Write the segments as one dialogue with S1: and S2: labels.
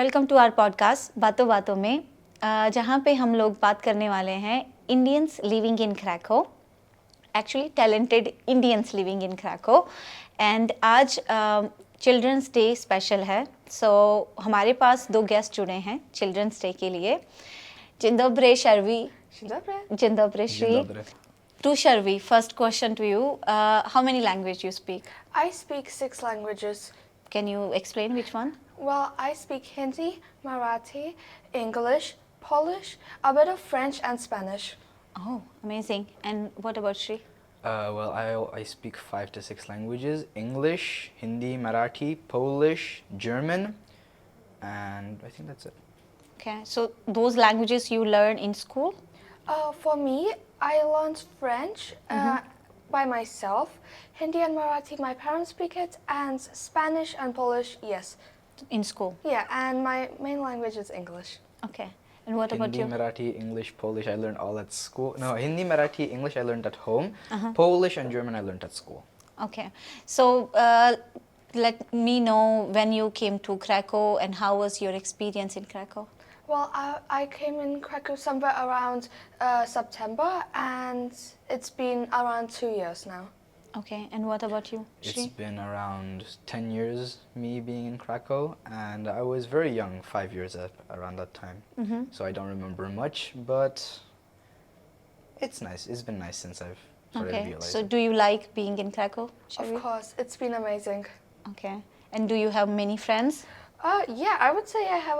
S1: Welcome to our podcast बातों बातों में, जहाँ पे हम लोग बात करने वाले हैं Indians living in Krakow, actually talented Indians living in Krakow. And आज चिल्ड्रंस डे स्पेशल है, सो हमारे पास 2 गेस्ट जुड़े हैं चिल्ड्रंस डे के लिए। Dzień dobry, Sharvi.
S2: Dzień dobry.
S1: Dzień dobry, Shree.
S3: Dzień dobry.
S1: To Sharvi, first question to you. How many languages you speak?
S2: I speak 6 languages.
S1: Can you explain which one?
S2: Well, I speak Hindi, Marathi, English, Polish, a bit of French and Spanish.
S1: Oh, amazing. And what about Shree?
S3: I speak 5 to 6 languages: English, Hindi, Marathi, Polish, German, and I think that's it.
S1: Okay, so those languages you learn in school?
S2: For me, I learned French by myself. Hindi and Marathi, my parents speak it, and Spanish and Polish, yes.
S1: In school?
S2: Yeah, and my main language is English.
S1: Okay. And what about
S3: Hindi,
S1: you?
S3: Marathi, English, Polish, I learned all at school. No, Hindi, Marathi, English, I learned at home. Polish and German, I learned at school.
S1: Okay. So let me know when you came to Krakow and how was your experience in Krakow?
S2: Well, I came in Krakow somewhere around September, and it's been around 2 years now.
S1: Okay. And what about you,
S3: It's
S1: Shree?
S3: been around 10 years me being in Krakow, and I was very young, 5 years around that time. So I don't remember much, but it's nice. It's been nice since I've started
S1: Okay.
S3: realizing.
S1: So do you like being in Krakow, Sharvi?
S2: Of course, it's been amazing.
S1: Okay. And do you have many friends?
S2: Yeah, I would say I have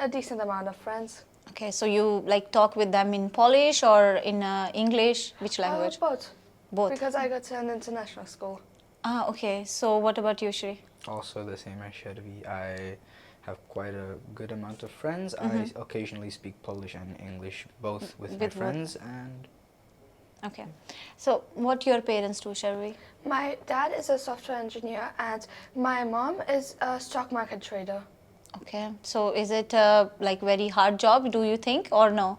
S2: a decent amount of friends.
S1: Okay. So you like talk with them in Polish or in English? Which language?
S2: Both.
S1: Both.
S2: Because I go to an international school.
S1: Okay. So what about you, Shree?
S3: Also the same as Sharvi. I have quite a good amount of friends. I occasionally speak Polish and English both with my
S1: With what?
S3: friends, and
S1: Okay. So what your parents do, Sharvi?
S2: My dad is a software engineer, and my mom is a stock market trader.
S1: Okay. So is it like very hard job, do you think, or no?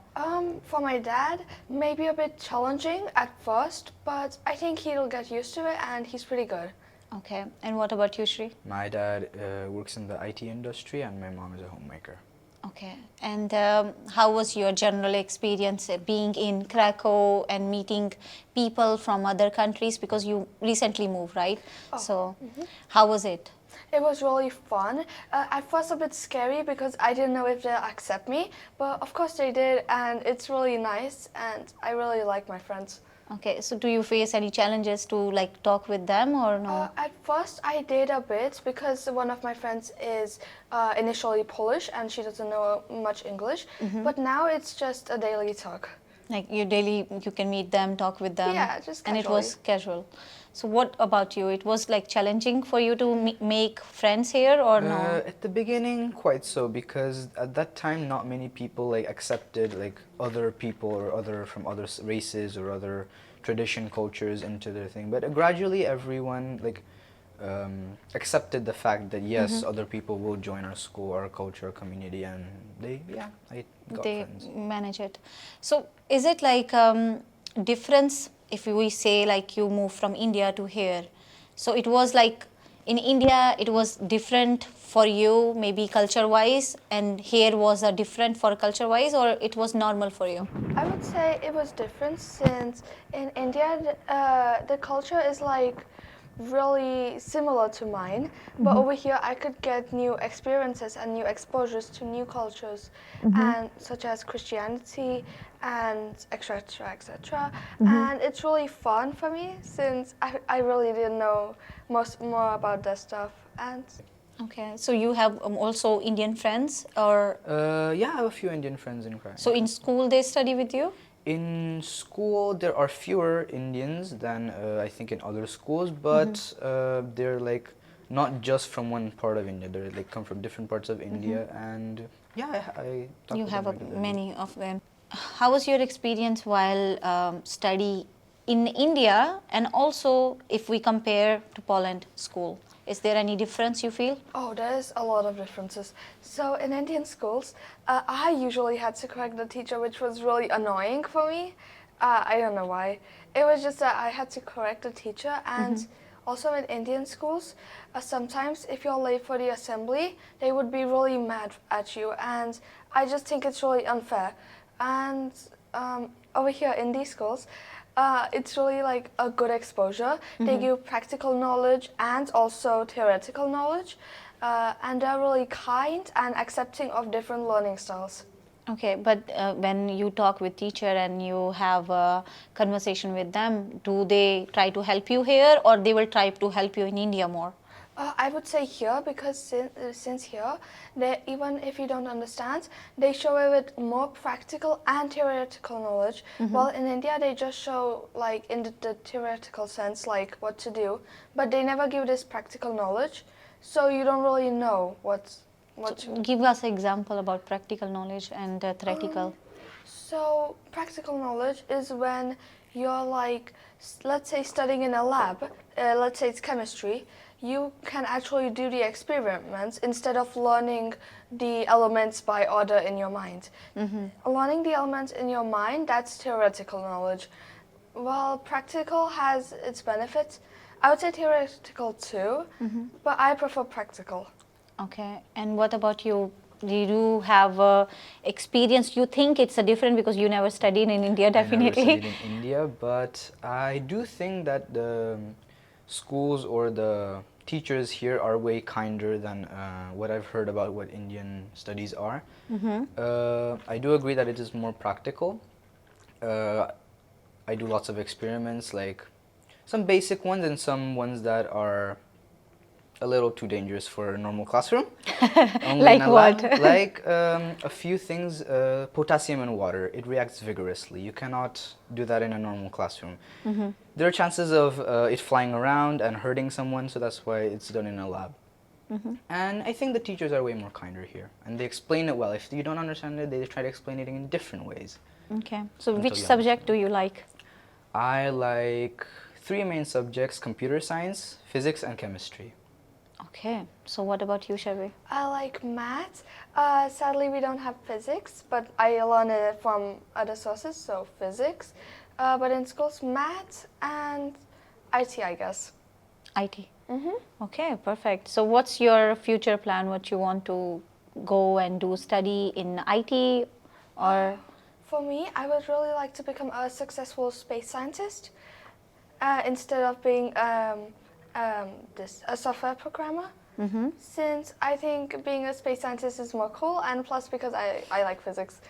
S2: For my dad, maybe a bit challenging at first, but I think he'll get used to it, and he's pretty good.
S1: Okay. And what about you, Shree?
S3: my dad works in the IT industry, and my mom is a homemaker.
S1: Okay. And how was your general experience being in Krakow and meeting people from other countries, because you recently moved, right? So how was it?
S2: It was really fun. At first a bit scary because I didn't know if they'll accept me, but of course they did, and it's really nice, and I really like my friends.
S1: Okay. So do you face any challenges to like talk with them or no?
S2: At first I did a bit because one of my friends is initially Polish and she doesn't know much English, but now it's just a daily talk.
S1: Like you can meet them, talk with them.
S2: Yeah, just
S1: And it was casual. So what about you? It was like challenging for you to make friends here or no?
S3: At the beginning, quite so, because at that time, not many people like accepted like other people or from other races or other tradition cultures into their thing. But gradually, everyone like accepted the fact that yes, other people will join our school, our culture, our community, and I got
S1: They
S3: friends.
S1: manage it. So is it like difference if we say like you move from India to here? So it was like in India it was different for you, maybe culture wise, and here was a different for culture wise, or it was normal for you?
S2: I would say it was different since in India the culture is like really similar to mine, but over here I could get new experiences and new exposures to new cultures, and such as Christianity and etc. And it's really fun for me since I really didn't know more about that stuff. And
S1: Okay. So you have also Indian friends, or
S3: Yeah, I have a few Indian friends in Krakow.
S1: so in school they study with you?
S3: In school, there are fewer Indians than I think in other schools, but they're like not just from one part of India. They like come from different parts of India, and I talk
S1: You
S3: with
S1: have
S3: them regularly.
S1: many of them. How was your experience while study in India, and also if we compare to Poland school? Is there any difference you feel?
S2: oh, there's a lot of differences. So in Indian schools, I usually had to correct the teacher, which was really annoying for me. I don't know why. It was just that I had to correct the teacher, and also in Indian schools, sometimes if you're late for the assembly, they would be really mad at you, and I just think it's really unfair. And over here in these schools, it's really like a good exposure. They give practical knowledge and also theoretical knowledge, and they're really kind and accepting of different learning styles.
S1: Okay, but when you talk with teacher and you have a conversation with them, do they try to help you here, or they will try to help you in India more?
S2: I would say here, because since here, they, even if you don't understand, they show it with more practical and theoretical knowledge. While in India, they just show like in the theoretical sense, like what to do, but they never give this practical knowledge, so you don't really know what to.
S1: Give us an example about practical knowledge and theoretical.
S2: So practical knowledge is when you're like, let's say studying in a lab, let's say it's chemistry, you can actually do the experiments instead of learning the elements by order in your mind. Learning the elements in your mind, that's theoretical knowledge. While practical has its benefits, I would say theoretical too, but I prefer practical.
S1: Okay, and what about you? Do you have experience? You think it's a different because you never studied in India,
S3: I never
S1: definitely.
S3: studied in India, but I do think that the schools or the teachers here are way kinder than what I've heard about what Indian studies are. I do agree that it is more practical. I do lots of experiments, like some basic ones and some ones that are a little too dangerous for a normal classroom. Only
S1: Like
S3: in a lab.
S1: what?
S3: Like a few things, potassium and water, it reacts vigorously. You cannot do that in a normal classroom. There are chances of it flying around and hurting someone, so that's why it's done in a lab. And I think the teachers are way more kinder here, and they explain it well. If you don't understand it, they try to explain it in different ways.
S1: Okay, so
S3: Until
S1: which
S3: you
S1: subject do you like?
S3: I like 3 main subjects: computer science, physics, and chemistry.
S1: Okay, so what about you, Sharvi?
S2: I like math. Sadly, we don't have physics, but I learn it from other sources, so physics. But in schools, math and IT, I guess.
S1: IT. Okay, perfect. So what's your future plan? What you want to go and do, study in IT or?
S2: For me, I would really like to become a successful space scientist instead of being a software programmer. Since I think being a space scientist is more cool, and plus because I like physics.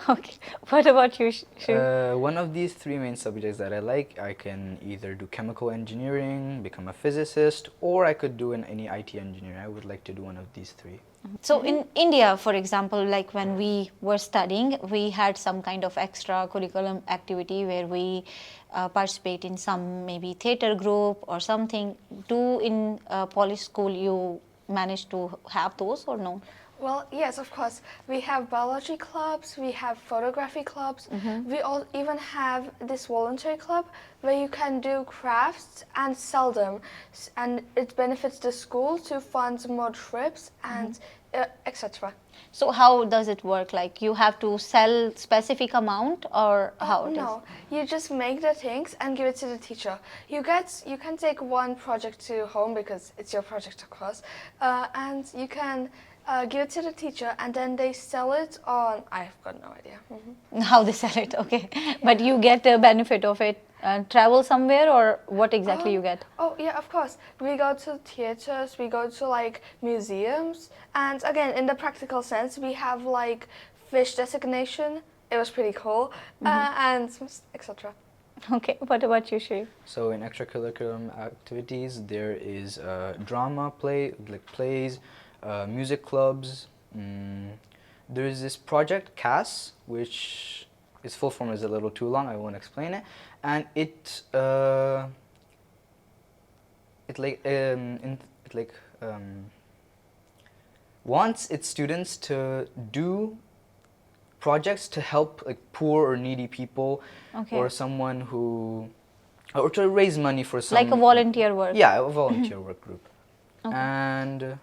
S1: Okay, what about you, Shri?
S3: One of these 3 main subjects that I like, I can either do chemical engineering, become a physicist, or I could do any IT engineer. I would like to do one of these 3.
S1: So in India, for example, like when we were studying, we had some kind of extracurriculum activity where we participate in some maybe theater group or something. Do in Polish school you manage to have those or no?
S2: Well, yes, of course. We have biology clubs, we have photography clubs. We all even have this voluntary club where you can do crafts and sell them. And it benefits the school to fund more trips and etc.
S1: So how does it work? Like you have to sell specific amount or how it is?
S2: No, you just make the things and give it to the teacher. You can take one project to home because it's your project, of course, and you can give it to the teacher, and then they sell it on. I've got no idea.
S1: How they sell it, okay. But you get a benefit of it. Travel somewhere or what exactly you get?
S2: Oh yeah, of course. We go to theaters, we go to like museums, and again, in the practical sense, we have like fish designation. It was pretty cool, and etc.
S1: Okay, what about you, Shri?
S3: So in extracurricular activities, there is drama, plays, music clubs. There is this project CAS, which its full form is a little too long. I won't explain it, and it wants its students to do projects to help like poor or needy people, or someone who, or to raise money for some,
S1: like a volunteer work.
S3: Yeah, a volunteer work group. And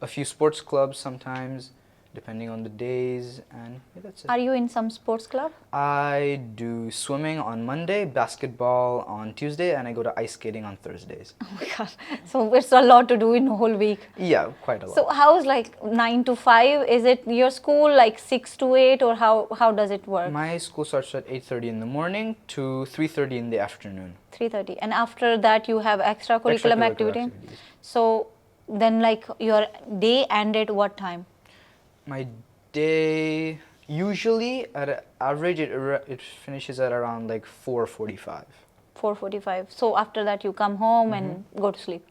S3: a few sports clubs sometimes. depending on the days, and yeah, that's it.
S1: Are you in some sports club?
S3: I do swimming on Monday, basketball on Tuesday, and I go to ice skating on Thursdays.
S1: Oh my God. So it's a lot to do in a whole week.
S3: Yeah, quite a lot.
S1: So how's like 9 to 5? Is it your school like 6 to 8, or how does it work?
S3: My school starts at 8:30 in the morning to 3:30 in the afternoon.
S1: 3:30. And after that you have extracurricular activity.
S3: activities.
S1: So then like your day ended what time?
S3: My day usually at an average it finishes at around like 4:45.
S1: 4:45. So after that you come home and go to sleep,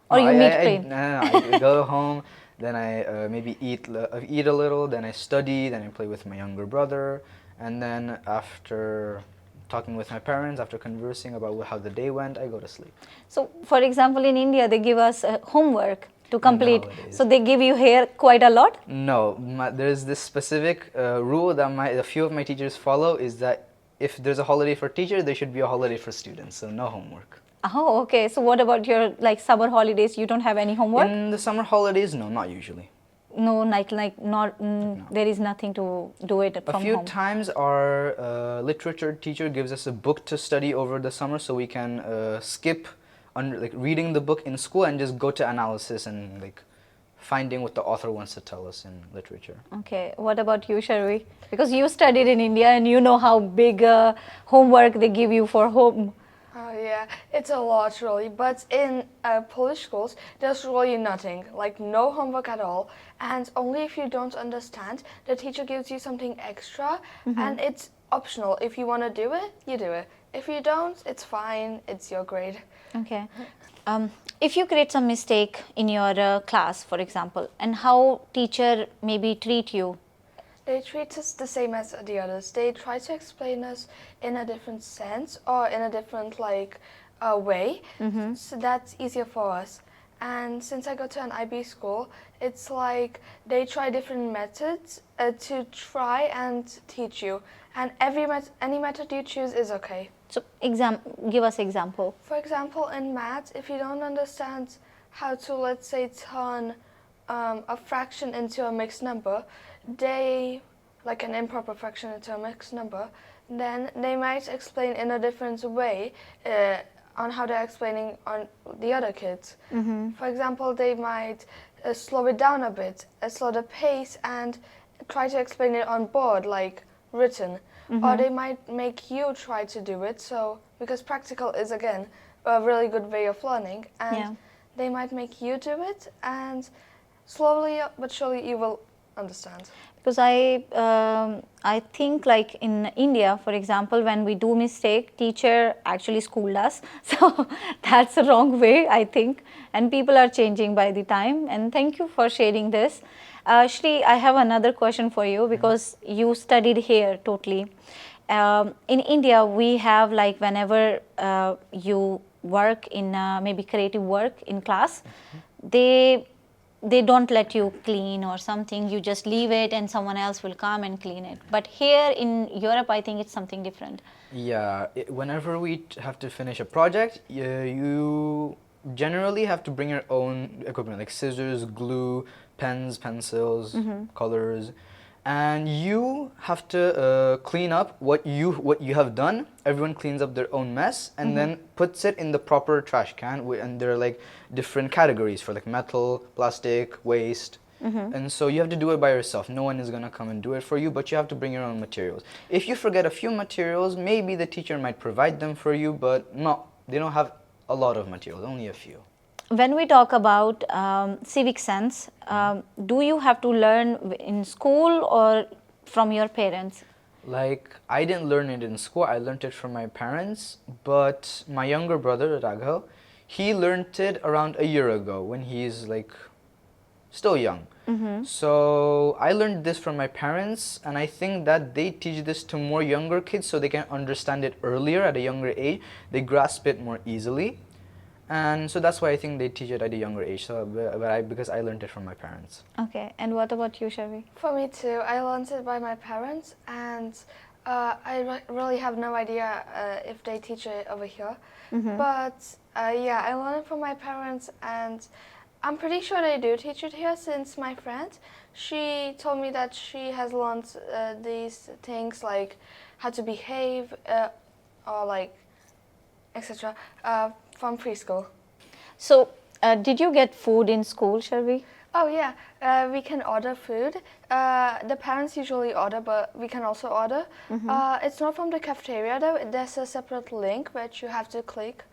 S1: or
S3: No,
S1: you meet
S3: I,
S1: friends?
S3: no, I go home, then I maybe eat a little, then I study, then I play with my younger brother, and then after talking with my parents, after conversing about how the day went, I go to sleep.
S1: So for example, in India they give us homework to complete.
S3: holidays.
S1: So they give you here quite a lot.
S3: No, there's this specific rule that a few of my teachers follow, is that if there's a holiday for teacher, there should be a holiday for students, so no homework.
S1: Oh, okay. So what about your like summer holidays? You don't have any homework?
S3: In the summer holidays, no, not usually.
S1: No, like not. There is nothing to do it
S3: A
S1: from
S3: few
S1: home.
S3: times our literature teacher gives us a book to study over the summer, so we can skip like reading the book in school and just go to analysis and like finding what the author wants to tell us in literature.
S1: Okay. What about you, Sharvi? Because you studied in India and you know how big homework they give you for home.
S2: Oh yeah, it's a lot really, but in Polish schools there's really nothing, like no homework at all, and only if you don't understand, the teacher gives you something extra, and it's optional. If you want to do it, you do it. If you don't, it's fine, it's your grade.
S1: Okay. If you create some mistake in your class, for example, and how teacher maybe treat you?
S2: They treat us the same as the others. They try to explain us in a different sense or in a different way, so that's easier for us. And since I go to an IB school, it's like they try different methods to try and teach you, and any method you choose is okay.
S1: So give us example.
S2: For example, in math, if you don't understand how to, let's say, turn a fraction into a mixed number, like an improper fraction into a mixed number, then they might explain in a different way on how they're explaining on the other kids. For example, they might slow it down a bit, slow the pace, and try to explain it on board, like written. Or they might make you try to do it, so because practical is again a really good way of learning, and they might make you do it, and slowly but surely you will understand.
S1: Because I think like in India, for example, when we do mistake, teacher actually schooled us. So that's the wrong way, I think. And people are changing by the time. And thank you for sharing this. Shree, I have another question for you, because you studied here totally. In India, we have like whenever you work in maybe creative work in class, they don't let you clean or something. You just leave it and someone else will come and clean it. But here in Europe, I think it's something different.
S3: Yeah, whenever we have to finish a project, you generally have to bring your own equipment, like scissors, glue, pens, pencils, colors, and you have to clean up what you have done. Everyone cleans up their own mess and then puts it in the proper trash can, and there are like different categories for like metal, plastic, waste. And so you have to do it by yourself. No one is gonna come and do it for you, but you have to bring your own materials. If you forget a few materials, maybe the teacher might provide them for you, but they don't have a lot of materials, only a few.
S1: When we talk about civic sense, do you have to learn in school or from your parents?
S3: Like, I didn't learn it in school, I learned it from my parents, but my younger brother, Raghav, he learned it around a year ago when he's like still young. So I learned this from my parents, and I think that they teach this to more younger kids so they can understand it earlier at a younger age. They grasp it more easily. And so that's why I think they teach it at a younger age, so, because I learned it from my parents.
S1: Okay, and what about you, Sharvi?
S2: For me too, I learned it by my parents, and I really have no idea if they teach it over here. But yeah, I learned it from my parents, and I'm pretty sure they do teach it here since my friend, she told me that she has learned these things like how to behave or like etc. From preschool.
S1: So, did you get food in school, Sharvi?
S2: Oh yeah, we can order food. The parents usually order, but we can also order. It's not from the cafeteria though. There's a separate link which you have to click.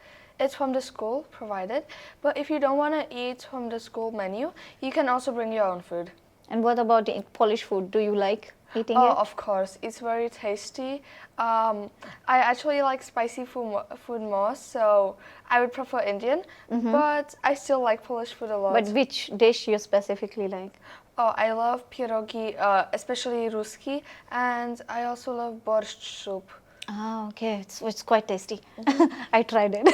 S2: It's from the school provided. But if you don't want to eat from the school menu, you can also bring your own food.
S1: And what about the Polish food? Do you like eating
S2: Oh,
S1: it?
S2: of course, it's very tasty. I actually like spicy food more, so I would prefer Indian. But I still like Polish food a lot.
S1: But which dish you specifically like?
S2: Oh, I love pierogi, especially ruski, and I also love borscht soup.
S1: Ah, okay. It's quite tasty. I tried it.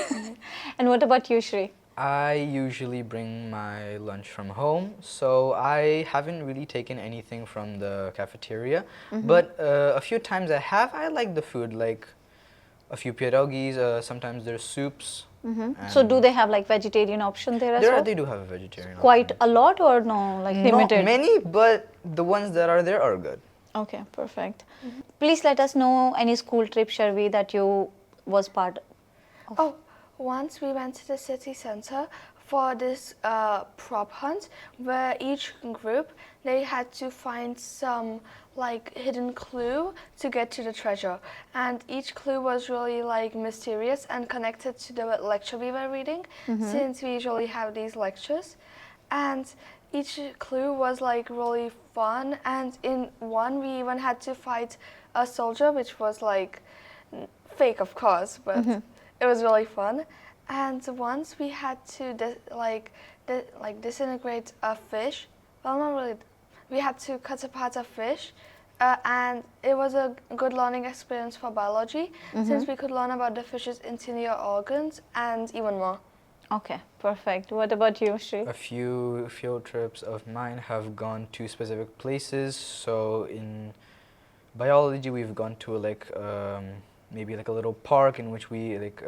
S1: And what about you, Shree?
S3: I usually bring my lunch from home, so I haven't really taken anything from the cafeteria. But a few times I have. I like the food, like a few pierogis. Sometimes there's soups.
S1: So do they have like vegetarian option there as well?
S3: They do have a vegetarian
S1: Quite
S3: option.
S1: a lot or no, like
S3: Not
S1: limited?
S3: many, but the ones that are there are good.
S1: Okay, perfect. Please let us know any school trip, Sharvi, that you was part of.
S2: Oh, once we went to the city center for this prop hunt where each group, they had to find some like hidden clue to get to the treasure, and each clue was really like mysterious and connected to the lecture we were reading, since we usually have these lectures. And each clue was like really fun, and in one we even had to fight a soldier, which was like fake of course, but it was really fun. And once we had to disintegrate a fish. Well, not really. We had to cut apart a fish, and it was a good learning experience for biology, since we could learn about the fish's interior organs and even more.
S1: Okay, perfect. What about you, Shree?
S3: A few field trips of mine have gone to specific places. So in biology, we've gone to like maybe like a little park in which we like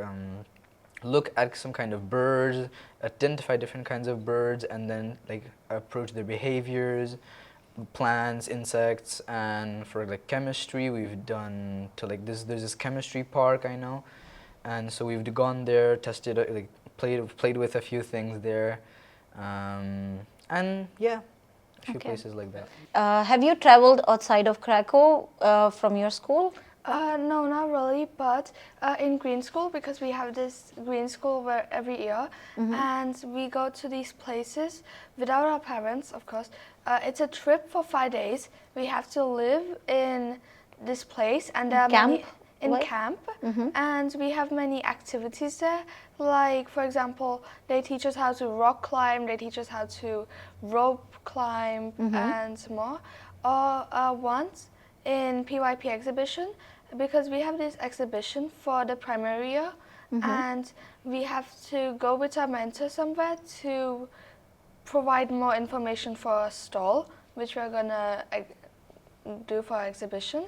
S3: look at some kind of birds, identify different kinds of birds, and then like approach their behaviors, plants, insects. And for like chemistry, we've done to like there's this chemistry park I know, and so we've gone there, tested like played with a few things there, and yeah, a few places like that.
S1: Have you traveled outside of Krakow from your school?
S2: No, not really, but in green school, because we have this green school where every year, and we go to these places without our parents, of course. It's a trip for 5 days. We have to live in this place, and there are many in camp, and we have many activities there. Like, for example, they teach us how to rock climb, they teach us how to rope climb, and more. Or once in PYP exhibition, because we have this exhibition for the primary year, and we have to go with our mentor somewhere to provide more information for a stall, which we're gonna do for our exhibition.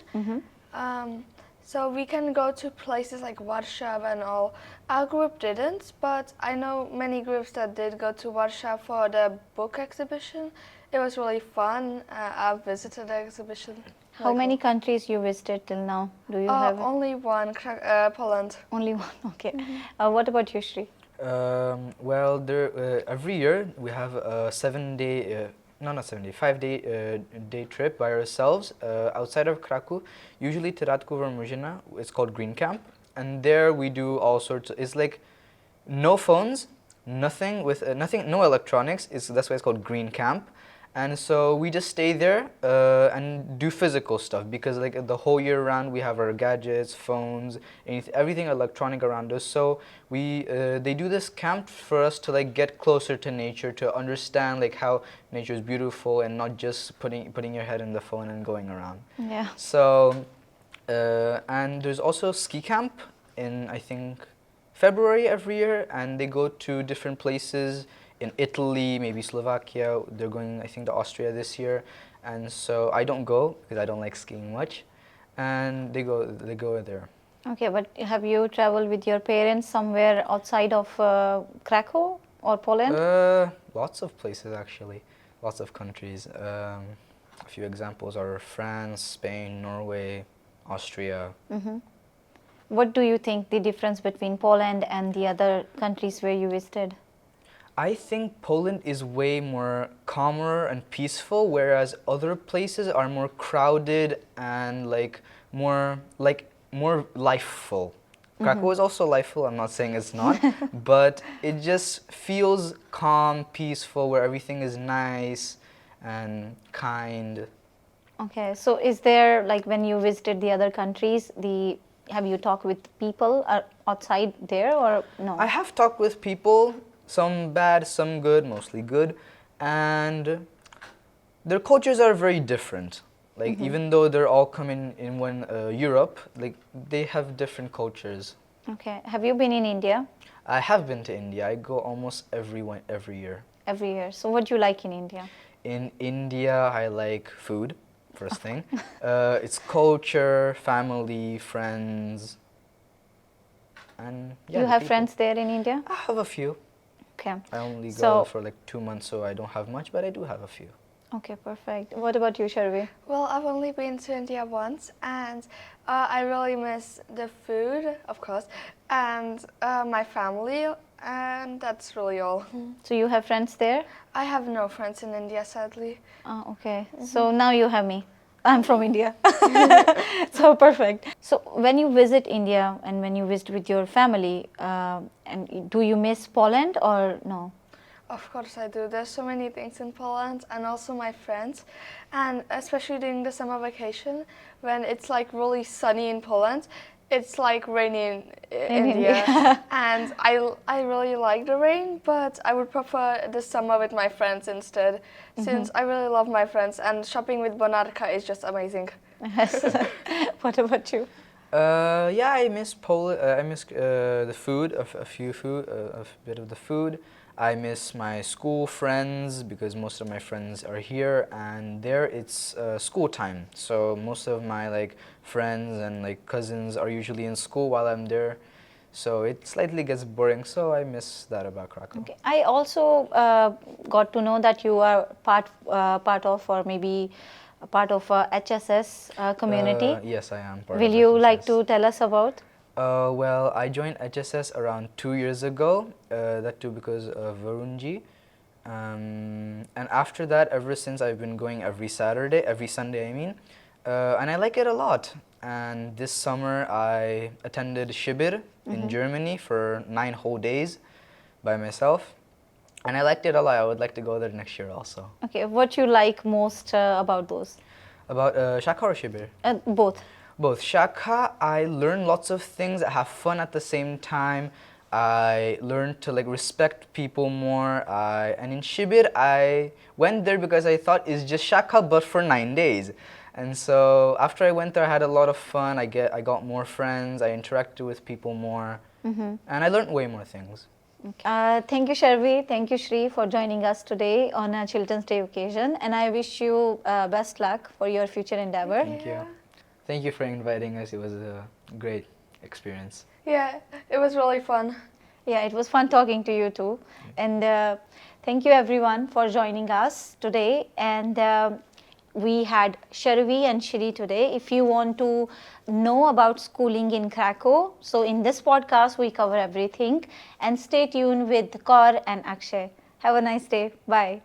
S2: So we can go to places like Warsaw and all. Our group didn't, but I know many groups that did go to Warsaw for the book exhibition. It was really fun. I've visited the exhibition.
S1: How many countries you visited till now? Do you have
S2: only one, Poland.
S1: only one? Okay. What about you, Shree?
S3: Well, every year we have a 7-day, not 7 day, 5-day day trip by ourselves outside of Krakow, usually to Radków or Murzyna. It's called Green Camp, and there we do all sorts of, it's like no phones, nothing with no electronics. That's why it's called Green Camp. And so we just stay there and do physical stuff, because like the whole year round we have our gadgets, phones, everything electronic around us. So they do this camp for us to like get closer to nature, to understand like how nature is beautiful and not just putting your head in the phone and going around.
S1: Yeah.
S3: So and there's also ski camp in I think February every year, and they go to different places. In Italy, maybe Slovakia. They're going, I think, to Austria this year, and so I don't go because I don't like skiing much, and they go there.
S1: Okay, but have you traveled with your parents somewhere outside of Krakow or Poland?
S3: Lots of places actually, lots of countries. A few examples are France, Spain, Norway, Austria.
S1: What do you think the difference between Poland and the other countries where you visited?
S3: I think Poland is way more calmer and peaceful, whereas other places are more crowded and more lifeful. Krakow is also lifeful, I'm not saying it's not, but it just feels calm, peaceful, where everything is nice and kind.
S1: Okay, so is there, like, when you visited the other countries, have you talked with people outside there or no?
S3: I have talked with people, some bad, some good, mostly good, and their cultures are very different. Like, even though they're all coming in Europe, like, they have different cultures.
S1: Okay, have you been in India?
S3: I have been to India. I go almost every year.
S1: Every year. So what do you like in India?
S3: In India, I like food, first thing. It's culture, family, friends, and yeah.
S1: You
S3: the
S1: have
S3: people.
S1: friends there in India?
S3: I have a few.
S1: Okay.
S3: I only go
S1: So-
S3: for like 2 months, so I don't have much, but I do have a few.
S1: Okay, perfect. What about you, Sharvi?
S2: Well, I've only been to India once, and I really miss the food, of course, and my family, and that's really all.
S1: So you have friends there?
S2: I have no friends in India, sadly.
S1: Oh, okay. So now you have me. I'm from India. So perfect. So when you visit India and when you visit with your family, and do you miss Poland or no?
S2: Of course I do. There's so many things in Poland, and also my friends, and especially during the summer vacation when it's like really sunny in Poland. It's like raining in India, and I really like the rain, but I would prefer the summer with my friends instead, since I really love my friends, and shopping with Bonarka is just amazing.
S1: What about you?
S3: Yeah, I miss Poland. I miss the food, a bit of the food. I miss my school friends because most of my friends are here, and there it's school time. So most of my friends and cousins are usually in school while I'm there. So it slightly gets boring. So I miss that about Krakow.
S1: Okay. I also got to know that you are part of, or maybe a part of HSS community.
S3: Yes, I am part
S1: Will
S3: of
S1: you like
S3: HSS.
S1: to tell us about?
S3: Well, I joined HSS around 2 years ago, that too because of Varunji. And after that, ever since I've been going every Sunday I mean, and I like it a lot. And this summer I attended Shibir in Germany for 9 whole days by myself. And I liked it a lot. I would like to go there next year also.
S1: Okay, what you like most about those?
S3: About Shaka or Shibir?
S1: Both.
S3: Both. Shaka, I learned lots of things. I have fun at the same time. I learned to respect people more. And in Shibir, I went there because I thought it's just Shaka, but for 9 days. And so after I went there, I had a lot of fun. I got more friends. I interacted with people more, and I learned way more things.
S1: Thank you, Sharvi. Thank you, Shree, for joining us today on a Children's Day occasion. And I wish you best luck for your future endeavor.
S3: Thank you. Thank you for inviting us. It was a great experience.
S2: Yeah, it was really fun.
S1: Yeah, it was fun talking to you too. And thank you everyone for joining us today. And we had Sharvi and Shree today. If you want to know about schooling in Krakow, so in this podcast we cover everything. And stay tuned with Kaur and Akshay. Have a nice day. Bye.